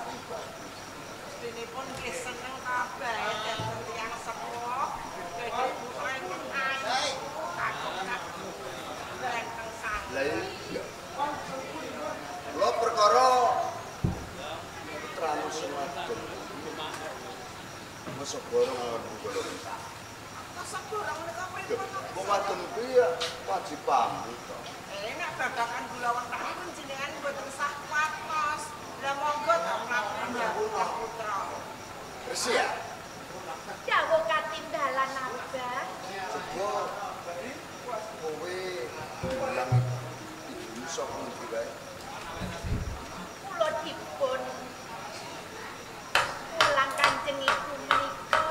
bagus. Dinipun nggih seneng kabeh dhateng tiyang sepuh. Dadi pun ayu kagok-kagok. Lenteng sanget. Lah iya. Kula perkara putrane semadon. Mosok borong awak kula. Masa borong nika pripun? Wong wadon kuwi ya wajib pamit to. Nek babakan kula wonten jenengan mboten sah kuatos. Lah monggo to mlampah dawuh putra. Resi ya? Dawuh katindalan Abah. Coba kowe bilang ibu sok ngendi wae. Kula dipun mulang Kanjeng Ibu menika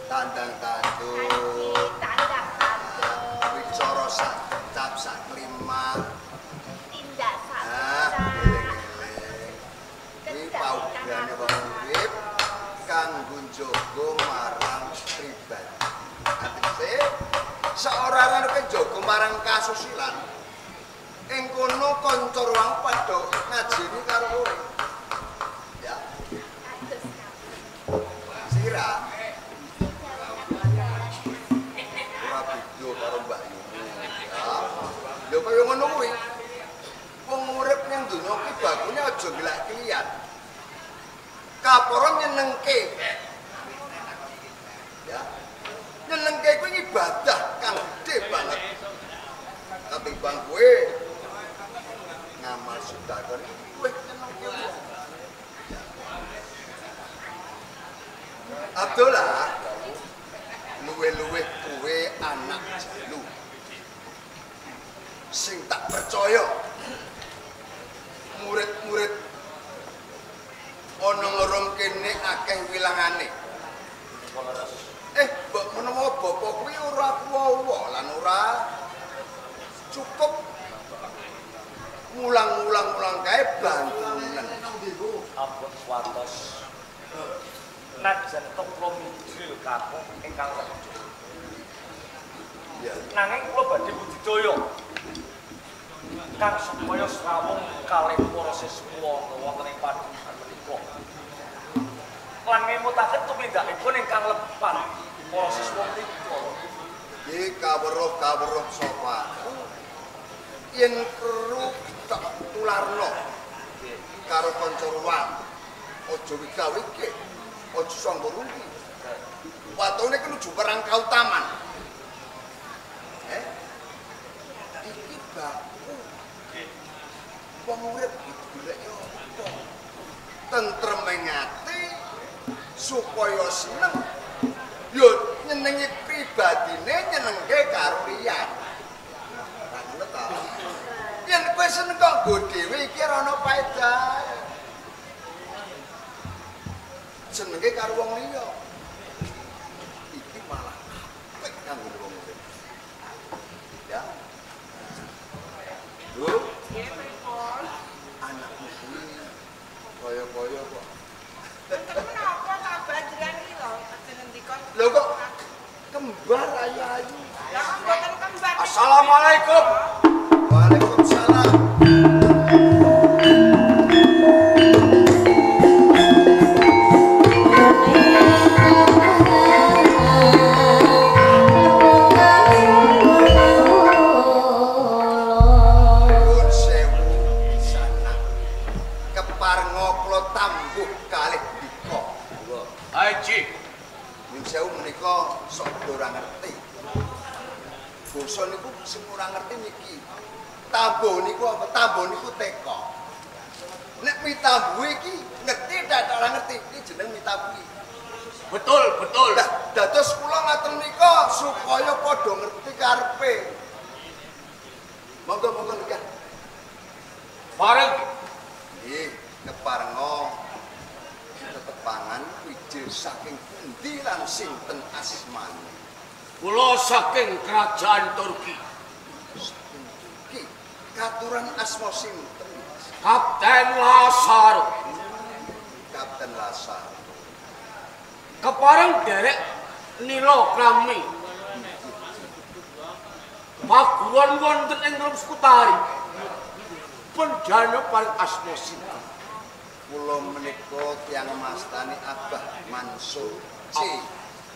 Tandang-tandung. tandang-tandung Wicara sak cap sak klimak. tindak Ah, sak eling-eling. Kuwi paugerane wong urip kanggo njaga marang pribadi. Atise seorang nek njaga marang kasusilan. Ing kono kanca ruang padha ngajeni karo kowe. Ya, kados sira. Ora beda karo Mbak Yuni. Ya. Lho kaya ngono kuwi. Wong urip ning donya iki bakune aja gelak kliyat. Kaporo nyenengke. Ya. Nyenengke kuwi ibadah kang gedhe banget. Ketimbang kowe ngamal sedekah kowe nyenengke wong. Abdullah luwe-luwe kowe anak jalu. Sing tak percaya murid-murid ana lorong kene akeh wilangane. Mbok menawa bapak kuwi ora kuwo lan ora cukup ngulang-ulang kae bantunen. Ampun suwatos. Najan kula midhil kakung ingkang rejo. Ya, Nanging kula badhe budidaya kang supaya srawung kalih para siswa wonten ing padungan menika. Lan ngemutaken tumindakipun ingkang lepan para siswa menika. iki kawruh-kawruh sapa. Yen perlu tak tularno karo kanca ruang. Aja wika-wiki, aja sanggo rugi. Watone iki nuju perang kautaman. Iki baku. Wong urip golek yo apa? Tentrem ing ati supaya seneng. Yo nyenengi pribadine nyenengke karo liyan. Ra ngono ta? Yen kowe seneng kok nggo dhewe iki ora ana paedahe. Senenge karo wong liya. Iki malah apik kanggo wong urip. Ya. Lho, Nggih pripun? anakmu kuwi kaya-kaya kok. Enten menapa kabar jenengan iki lho jenengan Lho kok kembar ayu-ayu. Lah kok mboten kembar. Assalamualaikum. Waalaikumsalam. Nuwun sewu sana. Keparenga kula tambuh kalih dika. Haji. Nuwun sewu menika sok ora ngerti. Basa niku sing ora ngerti niki. Tambuh niku apa? Tambuh niku teka. Nek mitambuh iki ngerti dak ora ngerti iki jeneng mitambuh. Betul, betul. Lah dados kula ngaten nika supaya padha ngerti karepe. Monggo-monggo nikah. Bareng Nggih, keparenga tetepangan wijil saking pundi lan sinten asmane. kula saking kerajaan Turki. Saking Turki. Katuran asma sinten? Kapten Lasar. Kapten Lasar. Kepareng derek Nilo Krami. Paguron wonten ing Rum Skutari. Pendana paling asma sinten? kula menika tiyang mastani Abah Mansur C.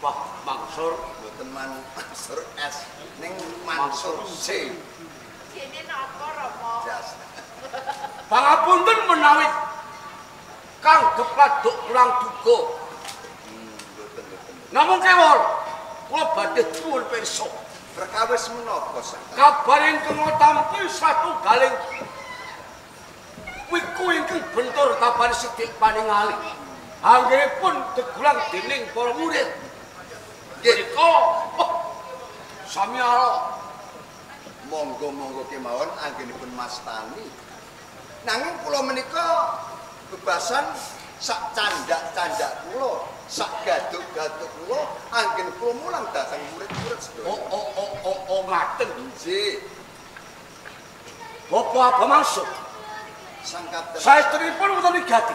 Wah, Mansur, Mboten Mansur S, ning Mansur C. Dene napa Rama? Jas. pangapunten menawi kang depladuk kurang duga. Mboten. Namung kewol, kula badhe nyuwun pirsa. Perkawis menapa Sakti? Kabar ingkang tampi satunggaling wiku ingkang bentur kabar sithik paningali. Anggenipun degulang dening para murid. Menika sami ala. Monggo kemawon anggenipun mastani. Nanging kula menika bebasan sak candak-candak kula, sak gaduk-gaduk kula anggen kula mulang dhateng murid-murid sedaya. Oh, ngaten. Nggih. Bapak apa maksud? Sang kapten. Saestripun wonten Gati.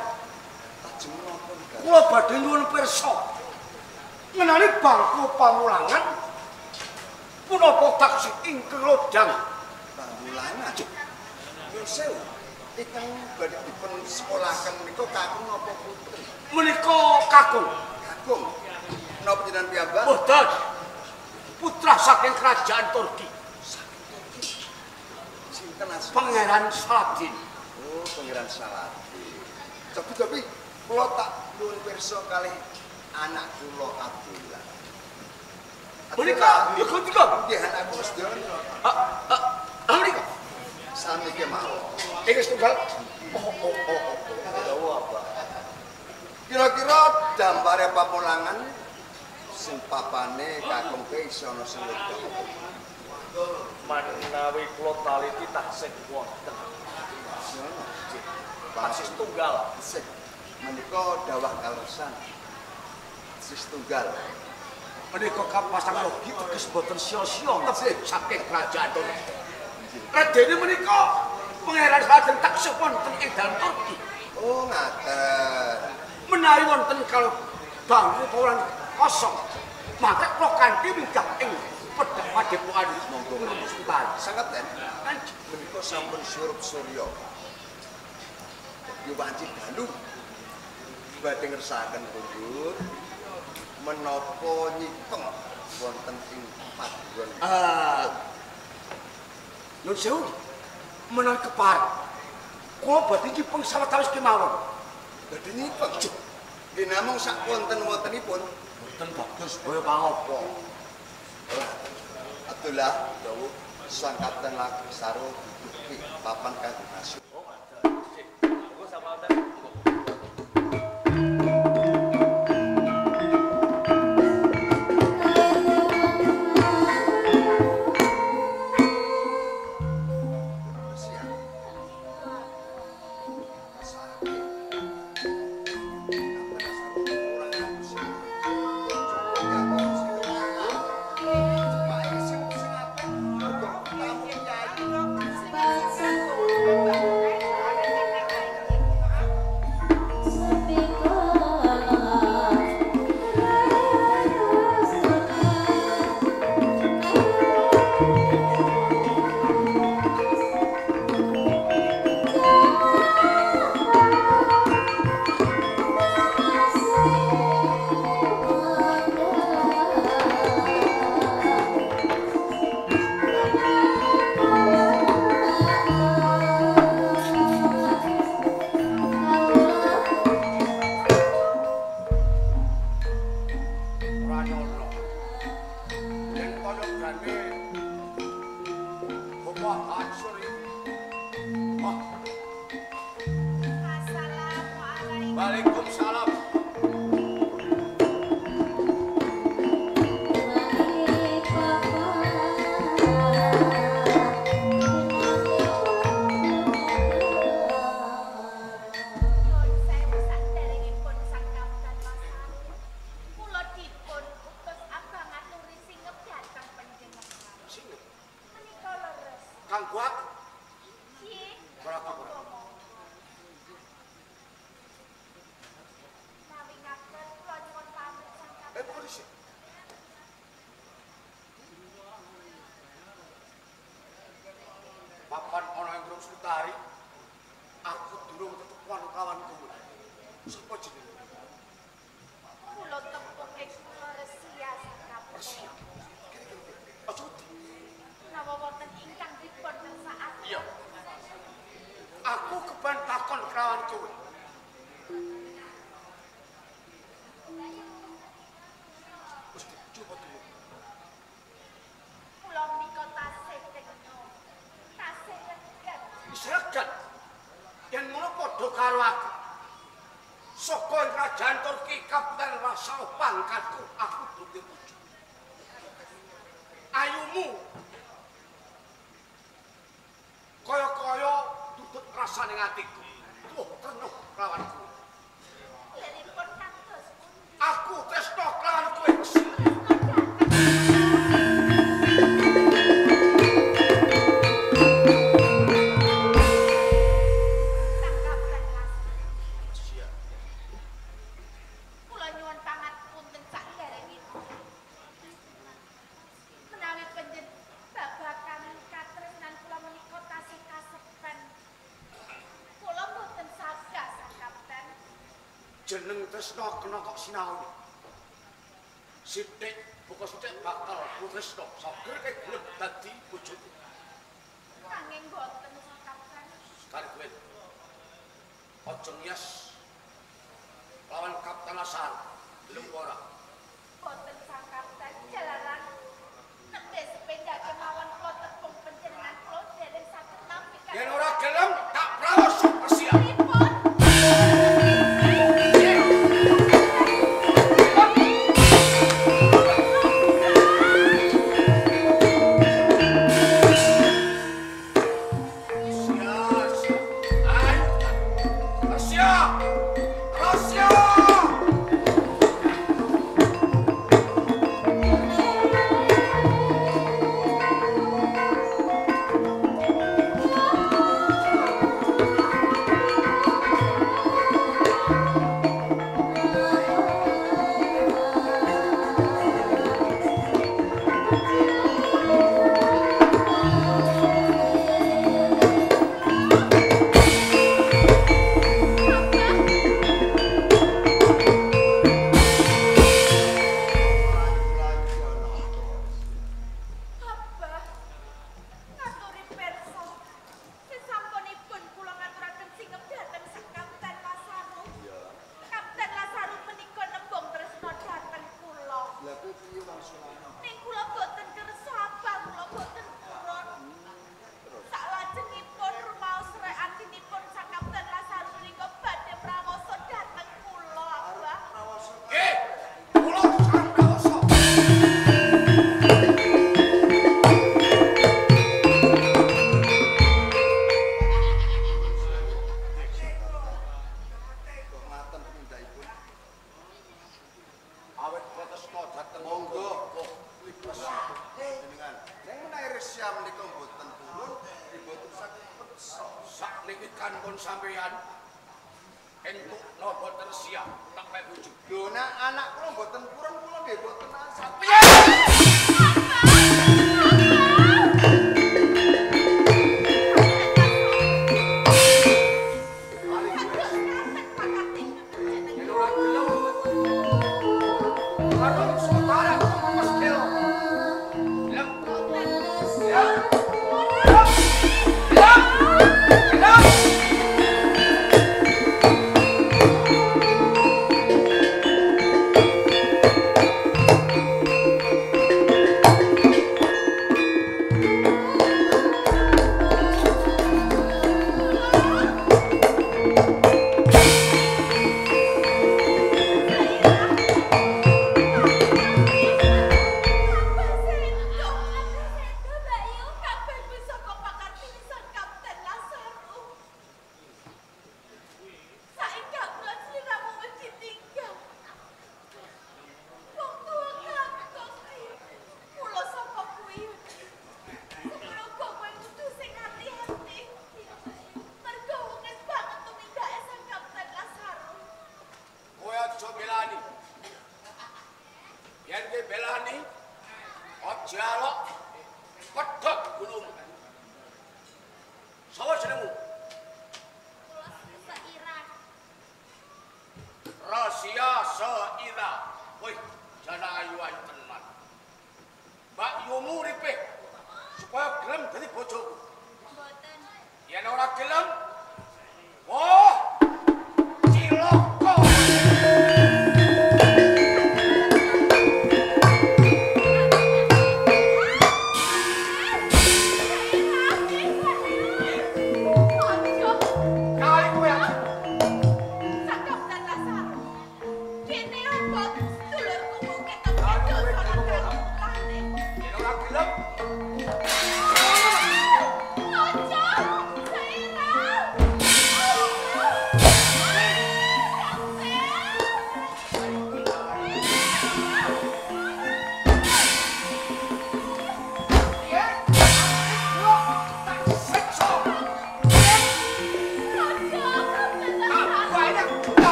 Lajeng menapa Nggih? Kula badhe nyuwun pirsa. Ngenani bangku pamulangan punapa taksih ingkang lodang Pamulangan. Nyuwun sewu. Ingkang badhe dipun sekolahaken menika kakung napa putri? menika kakung. Kakung. Menapa jenengan piyambak? Boten. Putra saking kerajaan Turki, Sinten asma? Pangeran Saladin. Oh, Pangeran Saladin. Tapi kula tak nuwun pirsa kalih anak kula Abdullah. Menika tiga. Nggih anakku sedaya. Menika Sami kemawon. iki setunggal. Dawa apa? Kira-kira dambare pamulangan sing papane kakung ke iso ana sing wedok. Manawi kula taliti taksih wonten. Taksih tunggal. Sik. Menika dawah kaleresan. Sis tunggal. Menika kapasang logi teges boten sia-sia tebih saking kerajaan Turki. Radene menika Pangeran Saladin taksih wonten ing dalem Turki. Oh, ngaten. Menawi wonten kal bangku paulan kosong, maka kula kanthi minggah ing pedhak padepokan monggo hospital. Sangat ten. Menika sampun surup surya. Yuwanci dalu. Badhe ngersakaken kundur menapa nyipeng wonten ing paduan. Nun sewu, menawi kepareng, kula badhe nyipeng sawetawis kemawon. Badhe nyipeng. Nggih namung sak wonten-wontenipun. Boten bagus kaya pangapa. Abdullah dawuh sang kapten lagi saru duduki papan kanggo masuk. Oh, ada. Sik. Monggo samaten. Siap. Waalaikumsalam. Kang kuat. Polisi. Papan ana ing Grup Sutari. Aku durung tetepan kawan kuwi. kowe. Wis coba dulu. Kula menika tasih tekno. Tasih reget. Sreget. Yen ngono padha karo aku. Saka kerajaan Turki Kapten Rasal pangkatku aku duwe bojo. Ayumu kaya-kaya tutut rasane atiku. Tuh tenuh lawanku. Liripun kados pundi? Aku tresno kelawan kowe. Kula nyuwun pangapunten sakderengipun. Menawi panjenengan babagan katresnan kula menika tasih kasepen. Kula boten sagah, Sang Kapten. Jeneng tresno kena kok sinau. Sithik buka sithik bakal tresno sager gelem dadi bojoku. Nanging boten, Sang Kapten. Sekali kowe. Aja ngias lawan Kapten Lasar. Belum ora. Boten, Sang Kapten. Jalaran nembe sepeda kemawon kula tepung panjenengan kula dereng saged nampi ka. Yen ora gelem tak prawas persiap. Pripun? Sampeyan entuk no boten siap tak mek bojo. Lho nek anak kula mboten purun kula nggih mboten asal. Mboten. Yen ora gelem, wah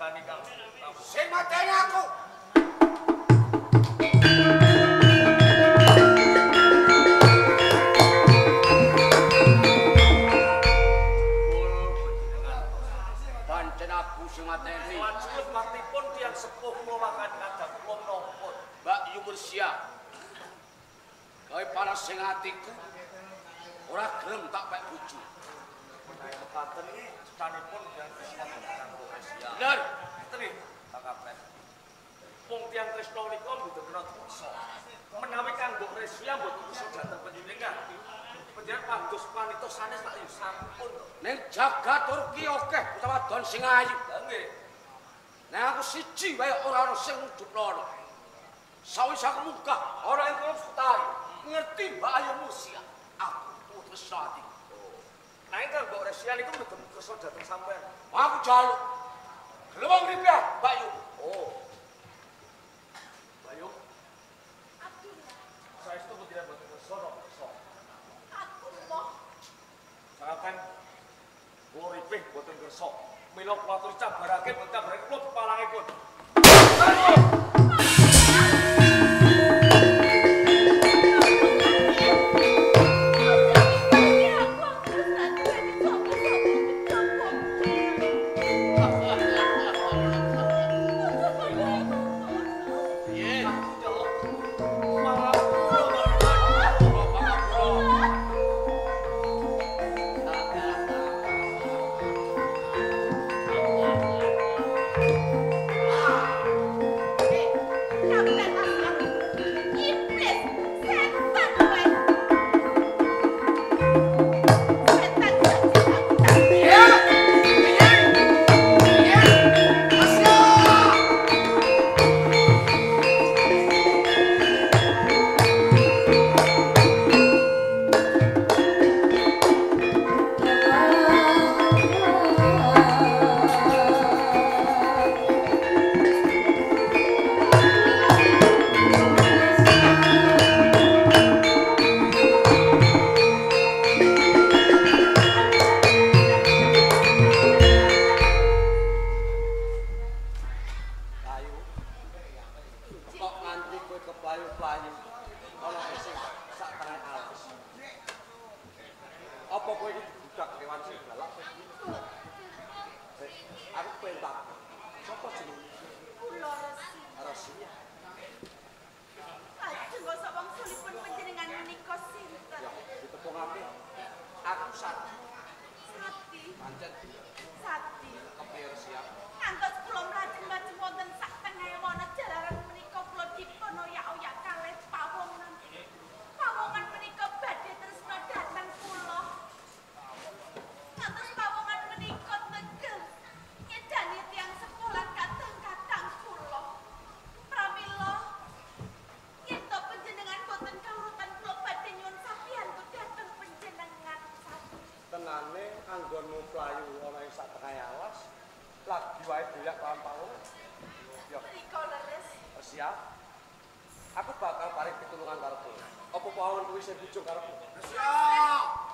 Kani Kang. Sing mateni aku. Pancen aku sing mateni. Wajib matipun tiyang sepuh kula kan kadang kula menapa. Mbak Yu Mursia. Gawe panas sing atiku. Ora gelem tak pek bojo. Menawi mekaten iki cecanipun tiyang Tresna kanggo Resia. Bener. Ngeten Pak Kapten. Wong tiyang Tresna nika mboten kena dosa. Menawi kanggo Resia mboten dosa dhateng panjenengan. Panjenengan pados panita sanes tak sampun. Ning jagat Turki akeh wadon sing ayu. Lah nggih. Nek aku siji wae ora ana sing ngudupno. Sawise aku munggah ora ing kono futari. Ngerti Mbak Ayu Musia. Aku putus ati. Nah itu Mbak Resia niku mboten kersa dhateng sampean. Aku jaluk. Gelem ngripe Mbak Yu. Oh. Bayu, Abdullah, saestu tidak mboten kersa napa kersa. aku moh Sangaten kula ripih mboten kersa. Mila kula aturi cabarake mboten cabarake kula kepalangipun. Aku bakal paring pitulungan karo kowe. Apa pawon kuwi sing bujung karo kowe? Siap.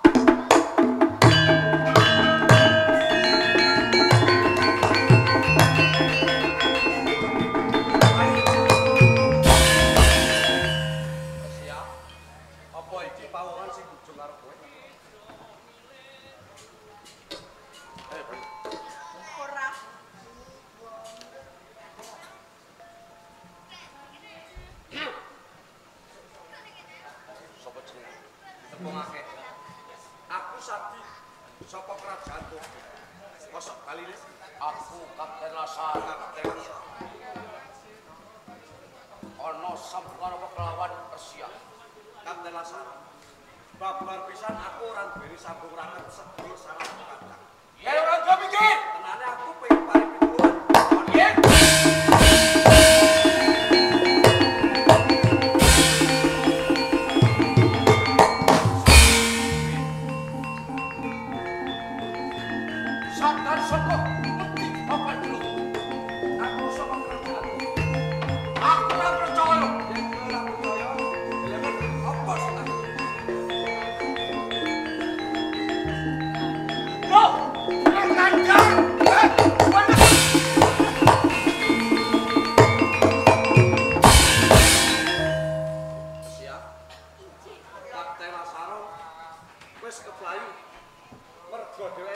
Apa iki pawongan sing bujung karo kowe? Ora. Sopo jenenge? Tepungake. Aku Sadi saka kerajaan Turki. Kosok kaline aku Kapten Lasana Kapten. Ana sambungan apa kelawan Persia. Kapten Lasana. Babar pisan aku ora duweni sambung rangan sedulur salah kacang. Ya ora do mikir. Tenane aku pengen paring pitulungan. Yen Sadar soko mesti apa dulu. Aku saka kerajaan. Aku ora percaya. Yen ora percaya, elemen apa sing no! Kandang!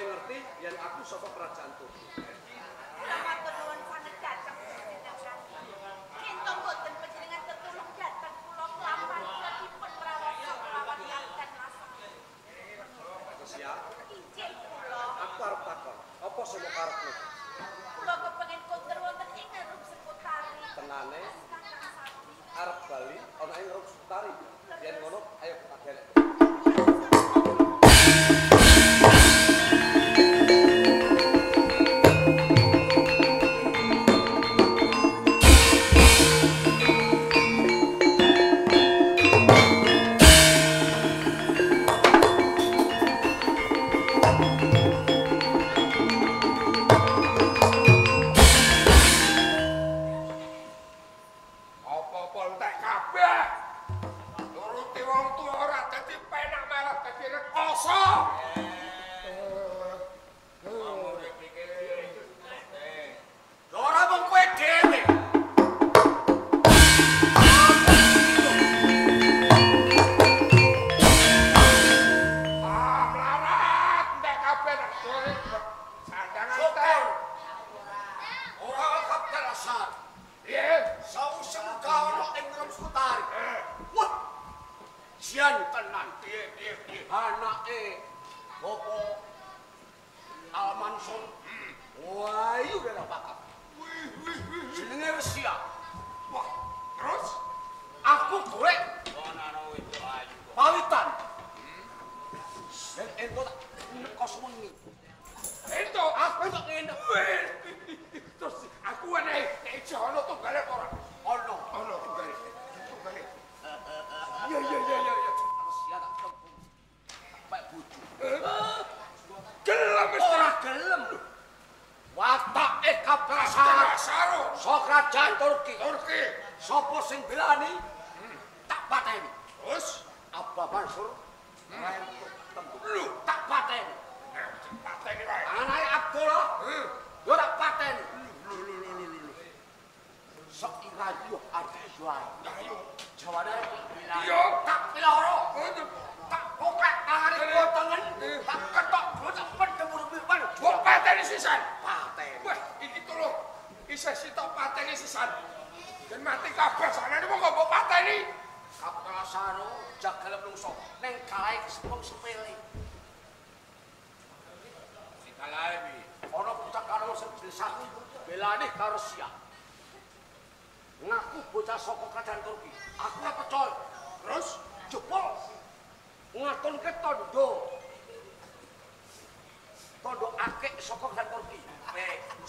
ngerti yen aku saka kerajaan Turki. Kula matur nuwun sanget dhateng Sinten. Kinto mboten panjenengan tetulung dhateng kula kelapan kula dipun prawoso kelawan Kapten Lasar. Rahasia, Injil kula. aku arep takon, apa sing karepmu? Kula kepengin kondur wonten ing Rum Sekutari. Tenane Kakang Sakti. arep bali ana ing Rum Sekutari. Yen ngono ayo kita gelek. Apa-apa entek kabeh. Nuruti wong tuwa ora dadi penak malah dadi rekoso. Ora mung kowe dhewe. Melarat entek kabeh nek dhewe sandangan teh. Ora Kapten Lasar. Piye? Sause muga ana ing Rum Sekutari. Wah. Sian tenan. Piye? Anake opo Almansur. Wah, iya udah pakap. Jenenge Rusia. Wah, terus Aku golek pawitan. Dan ento tak nekos wengi. ento Aku tak ngene. terus aku nek ijo ono tunggale ora. Ono. Ono tunggale. Tunggale. Iya. Rusia tak tempu. Pak bojo. Gelem wis Ora gelem. Watake Kapten Lasar. Lasar. Sok kerajaan Turki. Turki. Sopo sing belani? Tak pateni. Terus Abah Mansur rentuk tembung. lu Tak pateni. pateni wae. Anake Abdullah yo tak pateni. Lu. Sok irayu arep jual. Ayo. Jawane Yo. tak piloro. Tak pokrek tangane potongan. Tak ketok bocah pendemur piwan. Wong pateni sisan. Pateni. Wah, iki tulung. Isih sitok pateni sisan. Dan mati kabeh sanane wong kok mbok pateni. Kapten Lasar jagal menungso ning kalae sepung sepele. Sing kalae pi. Ana bocah karo sing desani belani karo Rusia. Ngaku bocah saka kerajaan Turki. Aku ora percaya. Terus Jebol ngatunke tondo. Tondo akeh saka kerajaan Turki.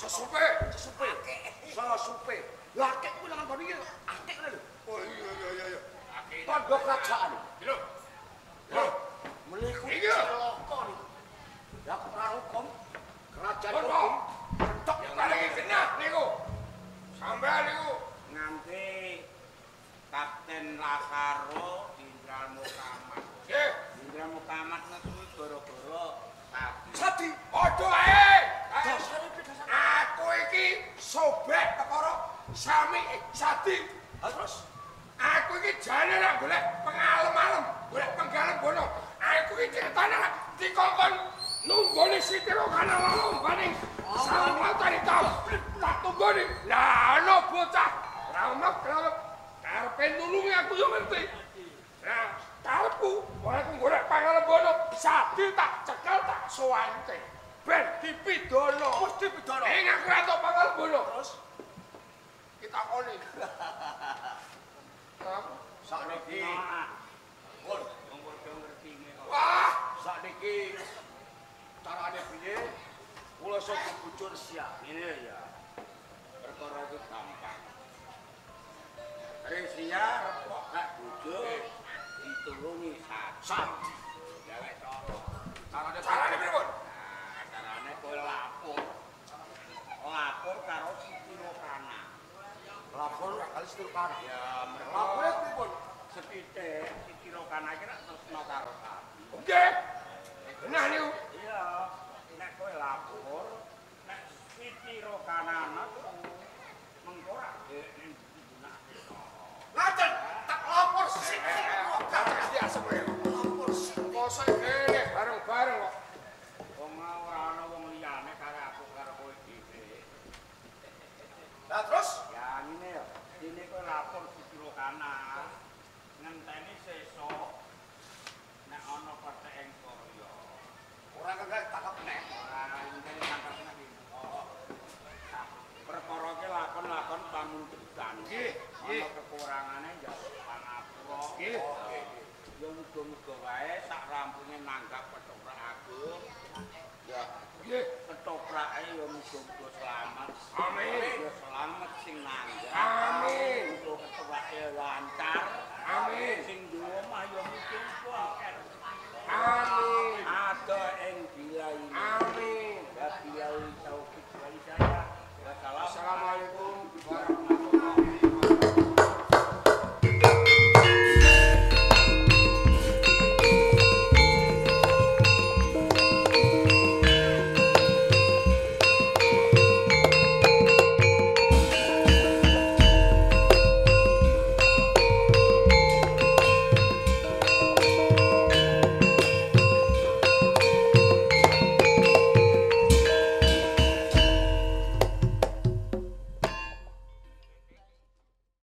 sesupe. Sesupe. Lah akeh kuwi nang kono iki akeh lho. Oh iya. Tondo kerajaan. Lho. Meniku Iya. celaka niku. Ya ora hukum kerajaan Apa? Turki. Ketok Yang paling genah niku. Sampean niku Nganti Kapten Lasaro Indra Mukamat. nggih. Indra Mukamat kuwi gara-gara tadi. Sadi padha ae. dasare dasar. Aku iki sobek perkara sami Sadi. Terus Aku iki jane nak golek pengalem-alem, golek penggalem bono. Aku iki ceritane nak dikongkon nunggone Sitiro kana lombane. Sama tadi tau. Tak tunggone. Lah ana bocah. Ramak karepe nulungi aku yo ngerti. Nah, karepku ora aku golek pengalem bono. Sadi tak cekel tak soante. Ben dipidono. mesti pidana. Aku ora tau pengalem bono. Terus kita koni. Sakniki Pun wong padha ngertine kok. Wah, sakniki carane piye? Kula sok bujur siap. Ngene ya. Perkara itu gampang. Resia repok gak bojo ditulungi Sadi. Dewek cara. carane pripun? Nah, carane kowe lapor. Lapor karo Sitiro Kana. Lapor kali Sultan. Ya, mereka Lapor pripun? sethithik Sitiro Kana iki nek tresno karo Sadi. Nggih. Nah niku. Iya, nek kowe lapor, nek Sitiro Kana mengko ra ning gunakake. Ngaten tak lapor sik. Biasa kowe. Lapor sik. Kosok ngene bareng-bareng kok. Wong ora muga-muga selamat. Amin. Selamat sing nanggap. Amin. Muga ketuake lancar. Amin. Sing